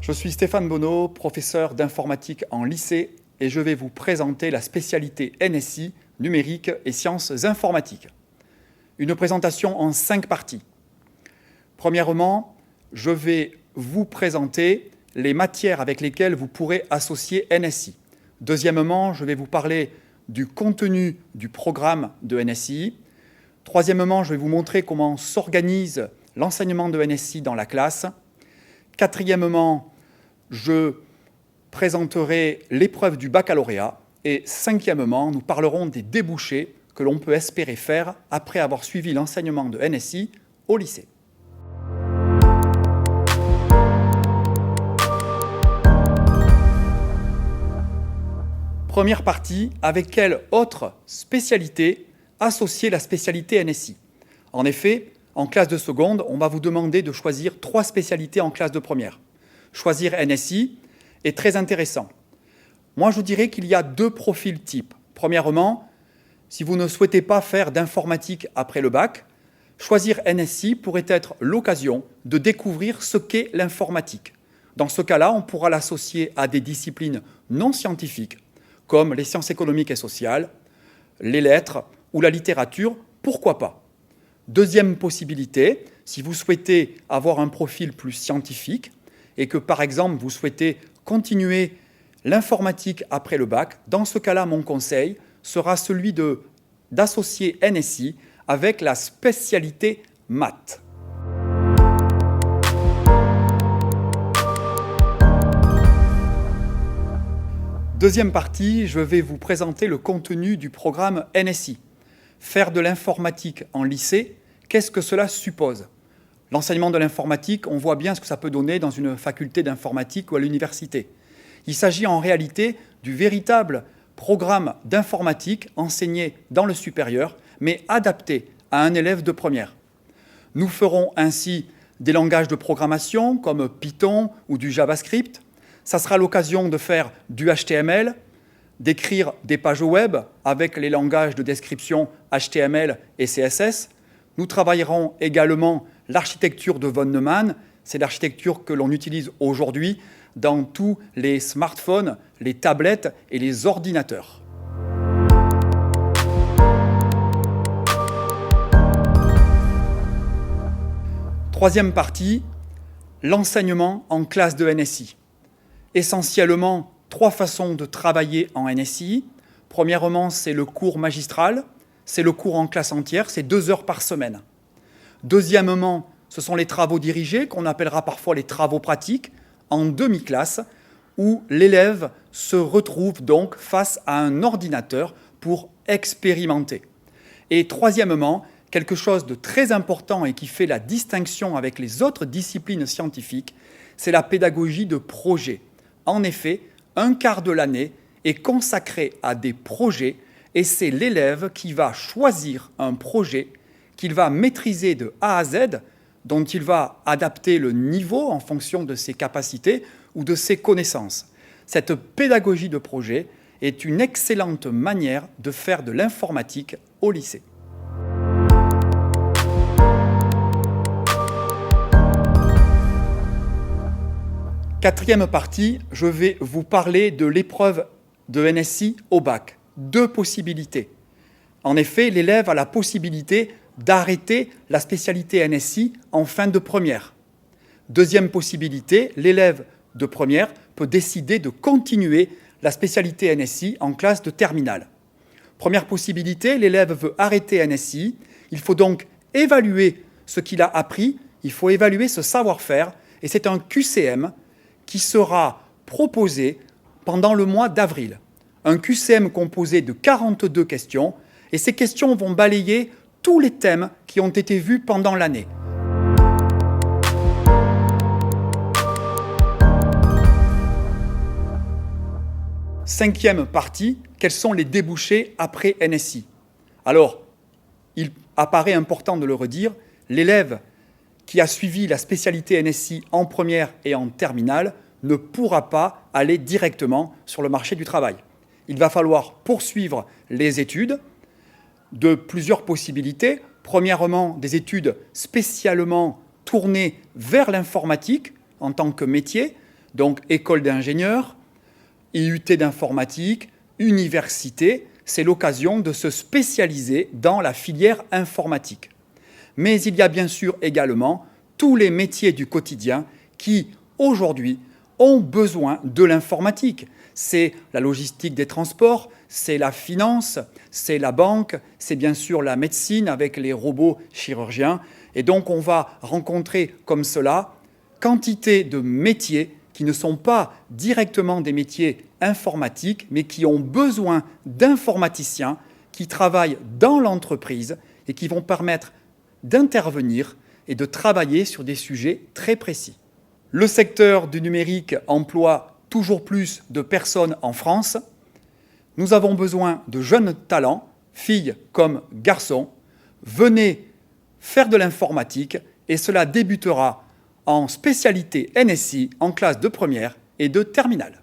Je suis Stéphane Bonneau, professeur d'informatique en lycée et je vais vous présenter la spécialité NSI, numérique et sciences informatiques. Une présentation en 5 parties. Premièrement, je vais vous présenter les matières avec lesquelles vous pourrez associer NSI. Deuxièmement, je vais vous parler du contenu du programme de NSI. Troisièmement, je vais vous montrer comment s'organise l'enseignement de NSI dans la classe. Quatrièmement, je présenterai l'épreuve du baccalauréat. Et cinquièmement, nous parlerons des débouchés que l'on peut espérer faire après avoir suivi l'enseignement de NSI au lycée. Première partie, avec quelle autre spécialité associer la spécialité NSI? En effet, en classe de seconde, on va vous demander de choisir 3 spécialités en classe de première. Choisir NSI est très intéressant. Moi, je dirais qu'il y a 2 profils types. Premièrement, si vous ne souhaitez pas faire d'informatique après le bac, choisir NSI pourrait être l'occasion de découvrir ce qu'est l'informatique. Dans ce cas-là, on pourra l'associer à des disciplines non scientifiques, comme les sciences économiques et sociales, les lettres ou la littérature, pourquoi pas. Deuxième possibilité, si vous souhaitez avoir un profil plus scientifique et que, par exemple, vous souhaitez continuer l'informatique après le bac, dans ce cas-là, mon conseil sera celui d'associer NSI avec la spécialité maths. Deuxième partie, je vais vous présenter le contenu du programme NSI. Faire de l'informatique en lycée, qu'est-ce que cela suppose? L'enseignement de l'informatique, on voit bien ce que ça peut donner dans une faculté d'informatique ou à l'université. Il s'agit en réalité du véritable programme d'informatique enseigné dans le supérieur, mais adapté à un élève de première. Nous ferons ainsi des langages de programmation comme Python ou du JavaScript. Ça sera l'occasion de faire du HTML, d'écrire des pages web avec les langages de description HTML et CSS. Nous travaillerons également l'architecture de von Neumann. C'est l'architecture que l'on utilise aujourd'hui dans tous les smartphones, les tablettes et les ordinateurs. Troisième partie, l'enseignement en classe de NSI. Essentiellement, 3 façons de travailler en NSI. Premièrement, c'est le cours magistral, c'est le cours en classe entière, c'est 2 heures par semaine. Deuxièmement, ce sont les travaux dirigés, qu'on appellera parfois les travaux pratiques, en demi-classe, où l'élève se retrouve donc face à un ordinateur pour expérimenter. Et troisièmement, quelque chose de très important et qui fait la distinction avec les autres disciplines scientifiques, c'est la pédagogie de projet. En effet, un quart de l'année est consacré à des projets et c'est l'élève qui va choisir un projet qu'il va maîtriser de A à Z, dont il va adapter le niveau en fonction de ses capacités ou de ses connaissances. Cette pédagogie de projet est une excellente manière de faire de l'informatique au lycée. Quatrième partie, je vais vous parler de l'épreuve de NSI au bac. 2 possibilités. En effet, l'élève a la possibilité d'arrêter la spécialité NSI en fin de première. Deuxième possibilité, l'élève de première peut décider de continuer la spécialité NSI en classe de terminale. Première possibilité, l'élève veut arrêter NSI. Il faut donc évaluer ce qu'il a appris, il faut évaluer ce savoir-faire, et c'est un QCM qui sera proposé pendant le mois d'avril. Un QCM composé de 42 questions, et ces questions vont balayer tous les thèmes qui ont été vus pendant l'année. Cinquième partie, quels sont les débouchés après NSI? Alors, il apparaît important de le redire, l'élève qui a suivi la spécialité NSI en première et en terminale ne pourra pas aller directement sur le marché du travail. Il va falloir poursuivre les études de plusieurs possibilités. Premièrement, des études spécialement tournées vers l'informatique en tant que métier. Donc école d'ingénieurs, IUT d'informatique, université, c'est l'occasion de se spécialiser dans la filière informatique. Mais il y a bien sûr également tous les métiers du quotidien qui, aujourd'hui, ont besoin de l'informatique. C'est la logistique des transports, c'est la finance, c'est la banque, c'est bien sûr la médecine avec les robots chirurgiens. Et donc on va rencontrer comme cela quantité de métiers qui ne sont pas directement des métiers informatiques, mais qui ont besoin d'informaticiens qui travaillent dans l'entreprise et qui vont permettre d'intervenir et de travailler sur des sujets très précis. Le secteur du numérique emploie toujours plus de personnes en France. Nous avons besoin de jeunes talents, filles comme garçons. Venez faire de l'informatique et cela débutera en spécialité NSI en classe de première et de terminale.